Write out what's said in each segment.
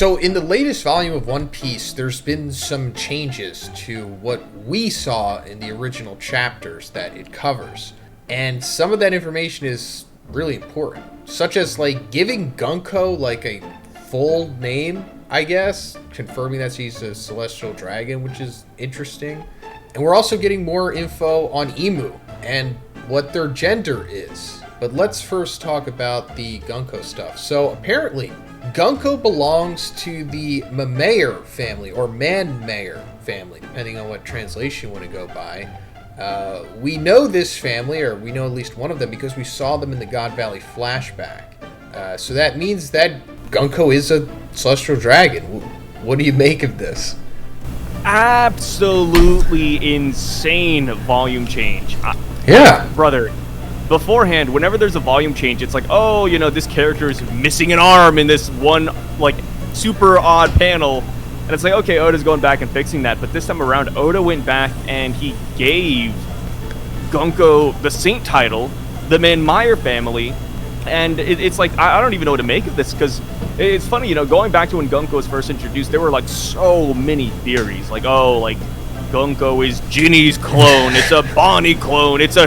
So in the latest volume of One Piece, there's been some changes to what we saw in the original chapters that it covers. And some of that information is really important, such as like giving Gunko like a full name, I guess, confirming that he's a celestial dragon, which is interesting. And we're also getting more info on Emu and what their gender is. But let's first talk about the Gunko stuff. So apparently, Gunko belongs to the Mameyer family, or Man-Mayer family, depending on what translation you want to go by. We know this family, or we know at least one of them, because we saw them in the God Valley flashback. So that means that Gunko is a celestial dragon. What do you make of this? Absolutely insane volume change. Yeah. Brother, beforehand, whenever there's a volume change, it's like, oh, you know, this character is missing an arm in this one, like, super odd panel. And it's like, okay, Oda's going back and fixing that. But this time around, Oda went back and he gave Gunko the Saint title, the Man-Mayer family. And it's like, I don't even know what to make of this, because it's funny, you know, going back to when Gunko was first introduced, there were, like, so many theories. Like, oh, like, Gunko is Ginny's clone, it's a Bonnie clone, it's a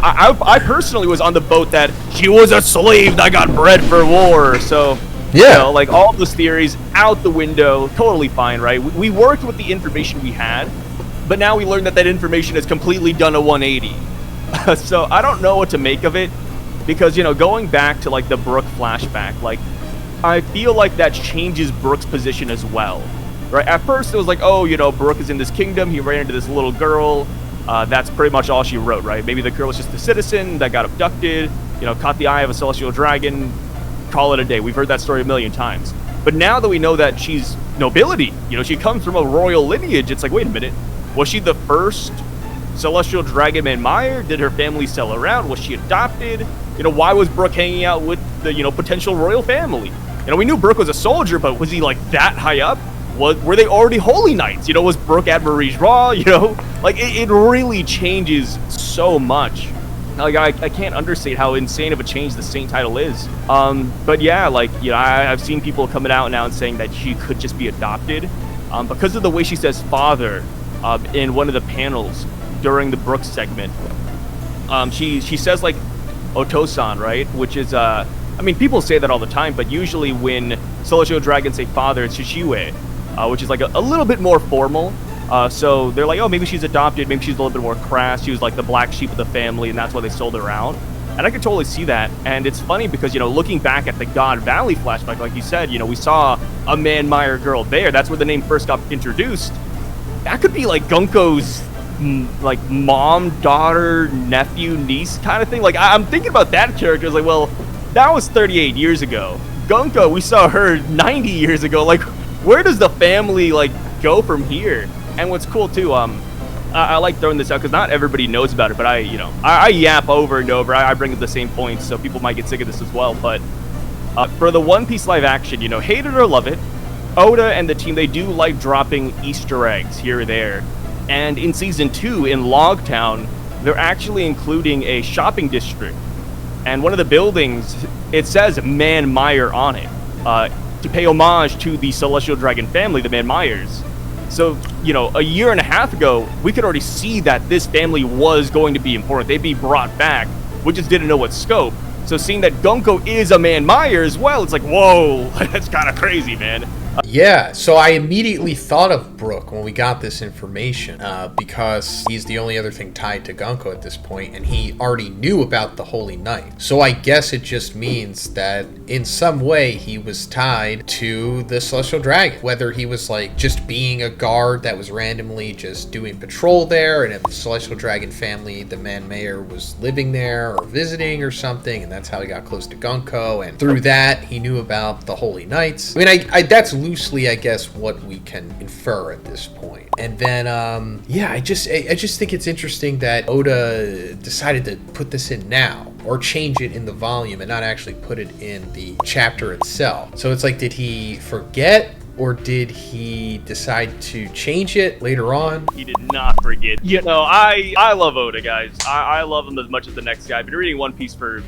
I personally was on the boat that she was a slave that got bred for war, so, yeah. You know, like, all those theories out the window, totally fine, right? We worked with the information we had, but now we learned that information has completely done a 180. So, I don't know what to make of it, because, you know, going back to, like, the Brook flashback, like, I feel like that changes Brook's position as well. Right, at first it was like, oh, you know, Brook is in this kingdom, he ran into this little girl, that's pretty much all she wrote, right? Maybe the girl was just a citizen that got abducted, you know, caught the eye of a celestial dragon, call it a day. We've heard that story a million times. But now that we know that she's nobility, you know, she comes from a royal lineage, it's like, wait a minute, was she the first celestial dragon Man-Mayer? Did her family sell around? Was she adopted? You know, why was Brook hanging out with the, you know, potential royal family? You know, we knew Brook was a soldier, but was he, like, that high up? Were they already holy knights? You know, was Brook at Marie's Raw? You know, like, it really changes so much. Like, I can't understate how insane of a change the Saint title is. But yeah, like, you know, I've seen people coming out now and saying that she could just be adopted. Because of the way she says father in one of the panels during the Brook segment. She says, like, Otosan, right? Which is, I mean, people say that all the time, but usually when celestial dragons say father, it's Shishiwe. Which is like a little bit more formal. So they're like, oh, maybe she's adopted, maybe she's a little bit more crass, she was like the black sheep of the family, and that's why they sold her out. And I could totally see that. And it's funny because, you know, looking back at the God Valley flashback, like you said, you know, we saw a Man-Mayer girl there. That's where the name first got introduced. That could be like Gunko's, like, mom, daughter, nephew, niece kind of thing. Like, I'm thinking about that character. I was like, well, that was 38 years ago. Gunko, we saw her 90 years ago. Like, where does the family, like, go from here? And what's cool too, I like throwing this out because not everybody knows about it, but I yap over and over. I bring up the same points, so people might get sick of this as well. But for the One Piece live action, you know, hate it or love it, Oda and the team, they do like dropping Easter eggs here or there. And in season 2 in Logtown, they're actually including a shopping district. And one of the buildings, it says Man-Mayer on it. To pay homage to the Celestial Dragon family, the Man-Mayers. So, you know, a year and a half ago, we could already see that this family was going to be important. They'd be brought back. We just didn't know what scope. So seeing that Gunko is a Man-Mayer as well, it's like, whoa, that's kind of crazy, man. Yeah, so I immediately thought of Brook when we got this information, because he's the only other thing tied to Gunko at this point, and he already knew about the Holy Knight. So I guess it just means that in some way he was tied to the Celestial Dragon, whether he was like just being a guard that was randomly just doing patrol there, and if the Celestial Dragon family, the Man-Mayer, was living there or visiting or something, and that's how he got close to Gunko, and through that he knew about the Holy Knights. I mean, I that's loosely, I guess, what we can infer at this point. And then, yeah, I just think it's interesting that Oda decided to put this in now, or change it in the volume and not actually put it in the chapter itself. So it's like, did he forget, or did he decide to change it later on? He did not forget. You know, I love Oda, guys. I love him as much as the next guy. I've been reading One Piece for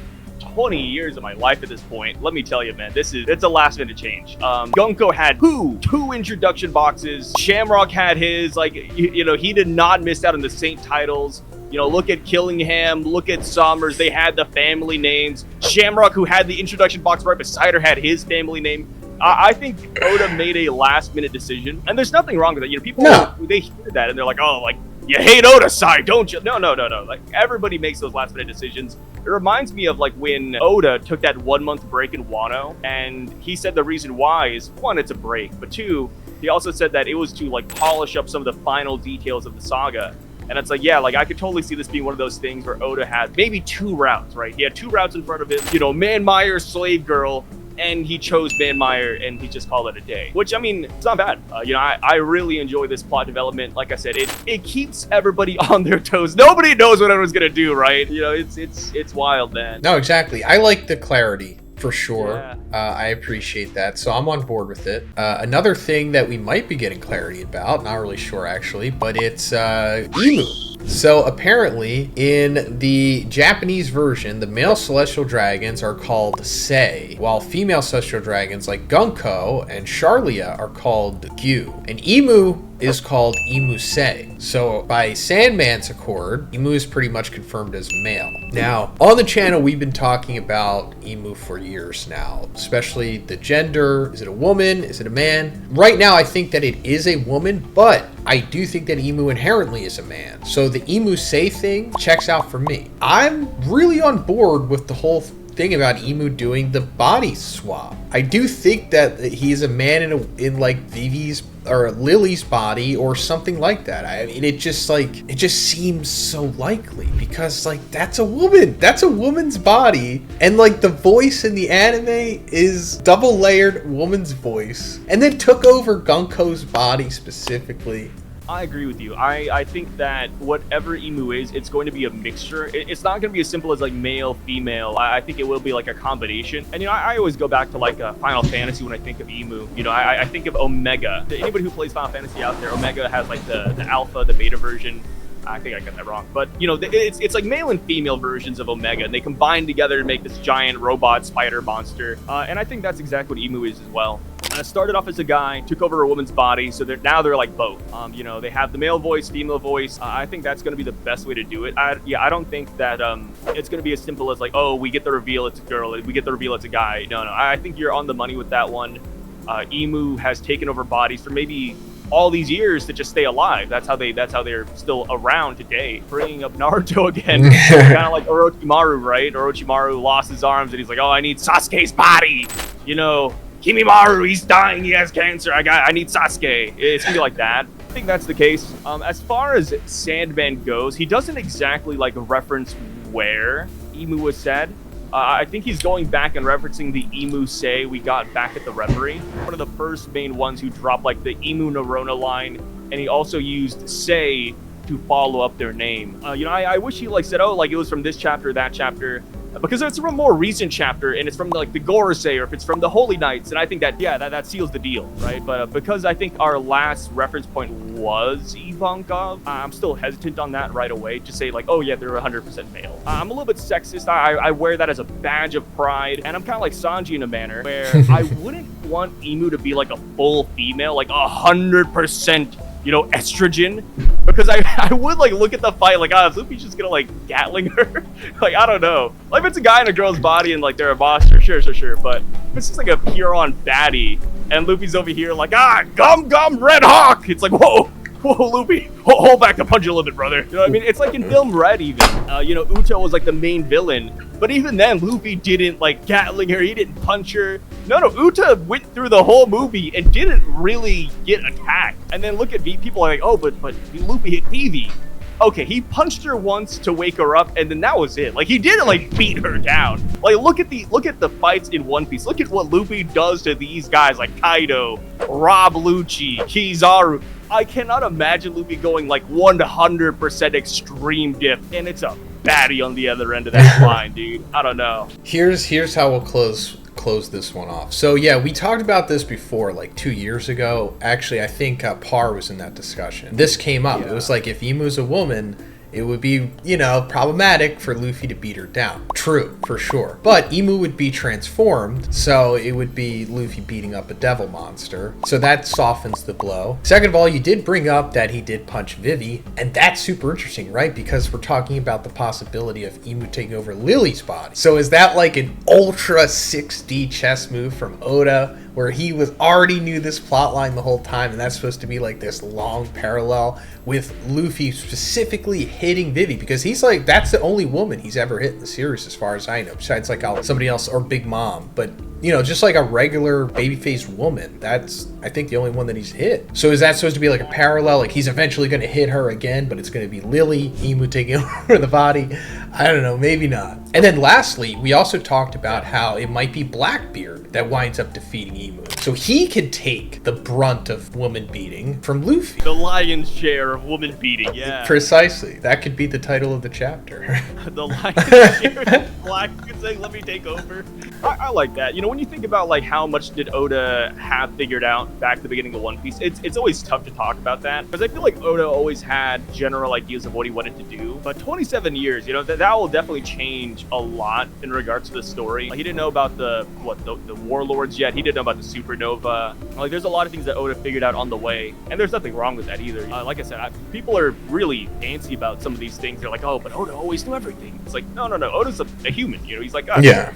20 years of my life at this point. Let me tell you, man, it's a last minute change. Gunko had two introduction boxes. Shamrock had his, like, you know, he did not miss out on the Saint titles. You know, look at Killingham, look at Sommers. They had the family names. Shamrock, who had the introduction box right beside her, had his family name. I think Oda made a last-minute decision, and there's nothing wrong with it. You know, people they hear that and they're like, "Oh, like you hate Oda, Sai, don't you?" No. Like everybody makes those last-minute decisions. It reminds me of like when Oda took that 1 month break in Wano, and he said the reason why is one, it's a break, but two, he also said that it was to like polish up some of the final details of the saga. And it's like, yeah, like I could totally see this being one of those things where Oda had maybe 2 routes, right? He had 2 routes in front of him, you know, Man Meyer, Slave Girl, and he chose Man Meyer and he just called it a day. Which, I mean, it's not bad. You know, I really enjoy this plot development. Like I said, it keeps everybody on their toes. Nobody knows what everyone's gonna do, right? You know, it's wild, man. No, exactly. I like the clarity. For sure. Yeah. I appreciate that. So I'm on board with it. Another thing that we might be getting clarity about, not really sure actually, but it's Emu. So apparently in the Japanese version, the male celestial dragons are called Sei, while female celestial dragons like Gunko and Charlia are called Gyu. And Emu is called Emu Sei. So by Sandman's accord, Emu is pretty much confirmed as male. Now, on the channel, we've been talking about Emu for years now, especially the gender. Is it a woman? Is it a man? Right now, I think that it is a woman, but I do think that Emu inherently is a man. So the Emu Sei thing checks out for me. I'm really on board with the whole thing about Emu doing the body swap. I do think that he's a man in like Vivi's or Lily's body or something like that. I mean, it just seems so likely because like that's a woman's body, and like the voice in the anime is double layered woman's voice and then took over Gunko's body specifically. I agree with you. I think that whatever Emu is, it's going to be a mixture. It's not going to be as simple as like male, female. I think it will be like a combination. And, you know, I always go back to like Final Fantasy when I think of Emu. You know, I think of Omega. Anybody who plays Final Fantasy out there, Omega has like the alpha, the beta version. I think I got that wrong. But, you know, it's like male and female versions of Omega, and they combine together to make this giant robot spider monster. And I think that's exactly what Emu is as well. Started off as a guy, took over a woman's body, so now they're like both. You know, they have the male voice, female voice. I think that's going to be the best way to do it. I don't think that it's going to be as simple as like, oh, we get the reveal it's a girl, we get the reveal it's a guy. No, I think you're on the money with that one. Emu has taken over bodies for maybe all these years to just stay alive. That's how they're still around today. Bringing up Naruto again, kind of like Orochimaru, right? Orochimaru lost his arms and he's like, oh, I need Sasuke's body. You know, Kimimaru, he's dying, he has cancer, I need Sasuke. It's gonna be like that. I think that's the case. As far as Sandman goes, he doesn't exactly like reference where Emu was said. I think he's going back and referencing the Emu Sei we got back at the Reverie. One of the first main ones who dropped like the Emu Nerona line, and he also used Sei to follow up their name. You know, I wish he like said, oh, like it was from this chapter, that chapter, because it's from a more recent chapter and it's from like the Gorosei or if it's from the Holy Knights, and I think that, yeah, that seals the deal, right? But because I think our last reference point was Ivankov, I'm still hesitant on that right away to say like, oh yeah, they're 100% male. I'm a little bit sexist. I wear that as a badge of pride, and I'm kind of like Sanji in a manner where I wouldn't want Emu to be like a full female, like 100%, you know, estrogen, because I would like look at the fight like, is Luffy just gonna like Gatling her? Like, I don't know. Like if it's a guy in a girl's body and like they're a monster, sure. But if it's just like a pure-on baddie and Luffy's over here like, gum Red Hawk, it's like, whoa, Luffy, hold back the punch a little bit, brother. You know what I mean? It's like in Film Red even. You know, Uto was like the main villain, but even then Luffy didn't like Gatling her, he didn't punch her. No, Uta went through the whole movie and didn't really get attacked. And then look at people are like, oh, but Luffy hit Vivi. Okay, he punched her once to wake her up, and then that was it. Like he didn't like beat her down. Like look at the fights in One Piece. Look at what Luffy does to these guys like Kaido, Rob Lucci, Kizaru. I cannot imagine Luffy going like 100% extreme dip, and it's a baddie on the other end of that line, dude. I don't know. Here's how we'll close this one off. So yeah, we talked about this before, like 2 years ago. Actually, I think Par was in that discussion. This came up. Yeah. It was like if Emu's a woman it would be, you know, problematic for Luffy to beat her down. True, for sure. But Imu would be transformed, so it would be Luffy beating up a devil monster. So that softens the blow. Second of all, you did bring up that he did punch Vivi, and that's super interesting, right? Because we're talking about the possibility of Imu taking over Lily's body. So is that like an ultra 6D chess move from Oda, where he was already knew this plot line the whole time, and that's supposed to be like this long parallel with Luffy specifically hitting Vivi, because he's like, that's the only woman he's ever hit in the series as far as I know, besides like somebody else or Big Mom. But you know, just like a regular baby-faced woman, that's, I think, the only one that he's hit. So is that supposed to be like a parallel? Like he's eventually going to hit her again, but it's going to be Lily, Imu taking over the body? I don't know, maybe not. And then lastly, we also talked about how it might be Blackbeard that winds up defeating Imu. So he could take the brunt of woman beating from Luffy. The lion's share of woman beating, yeah. Precisely. That could be the title of the chapter. The lion's share of Blackbeard saying, let me take over. I like that. You know, when you think about like how much did Oda have figured out back at the beginning of One Piece, it's always tough to talk about that, because I feel like Oda always had general ideas of what he wanted to do. But 27 years, you know, that will definitely change a lot in regards to the story. Like, he didn't know about the warlords yet. He didn't know about the supernova. Like, there's a lot of things that Oda figured out on the way, and there's nothing wrong with that either. Like I said, people are really antsy about some of these things. They're like, oh, but Oda always knew everything. It's like, no. Oda's a human. You know, he's like us. Yeah.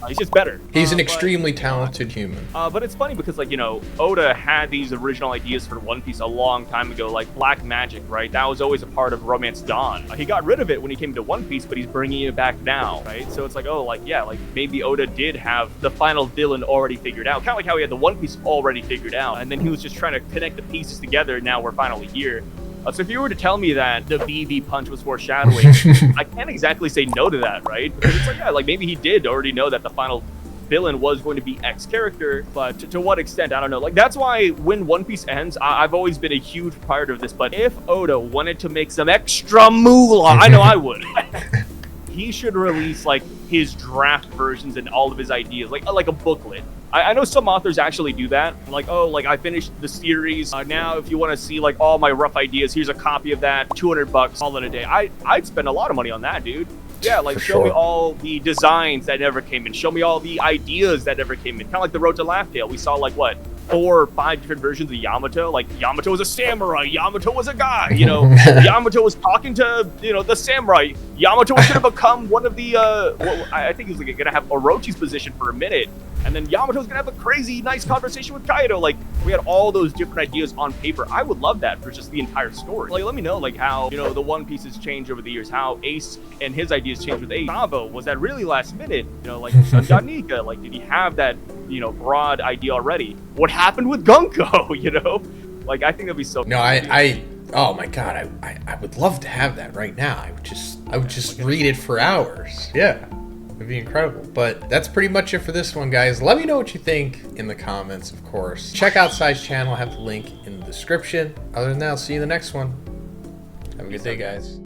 He's just better. He's an extremely talented human. But it's funny because, like, you know, Oda had these original ideas for One Piece a long time ago, like black magic, right? That was always a part of Romance Dawn. He got rid of it when he came to One Piece, but he's bringing it back now, right? So it's like, oh, like, yeah, like maybe Oda did have the final villain already figured out. Kind of like how he had the One Piece already figured out, and then he was just trying to connect the pieces together, and now we're finally here. So if you were to tell me that the BB punch was foreshadowing, I can't exactly say no to that, right? Because it's like, yeah, like maybe he did already know that the final villain was going to be X character, but to what extent, I don't know. Like, that's why when One Piece ends, I've always been a huge part of this, but if Oda wanted to make some extra moolah, I know I would. He should release like his draft versions and all of his ideas, like a booklet. I know some authors actually do that. Like, oh, like I finished the series. Now, if you want to see like all my rough ideas, here's a copy of that. $200 all in a day. I'd spend a lot of money on that, dude. Yeah, like show me all the designs that never came in. Show me all the ideas that never came in. Kind of like the Road to Laugh Tale. We saw like what, 4 or 5 different versions of Yamato. Like Yamato was a samurai. Yamato was a guy. You know, Yamato was talking to, you know, the samurai. Yamato was gonna become one of the. I think he was like gonna have Orochi's position for a minute. And then Yamato's gonna have a crazy, nice conversation with Kaido. Like, we had all those different ideas on paper. I would love that for just the entire story. Like, let me know, like, how, you know, the One Pieces changed over the years. How Ace and his ideas changed with Ace. Sabo, was that really last minute? You know, like, Danika, like, did he have that, you know, broad idea already? What happened with Gunko, you know? Like, I think that'd be so No, oh my god, I would love to have that right now. I would just read it for hours. Yeah. It'd be incredible. But that's pretty much it for this one, guys. Let me know what you think in the comments, of course. Check out Sai's channel. I have the link in the description. Other than that, I'll see you in the next one. Have a good day, guys.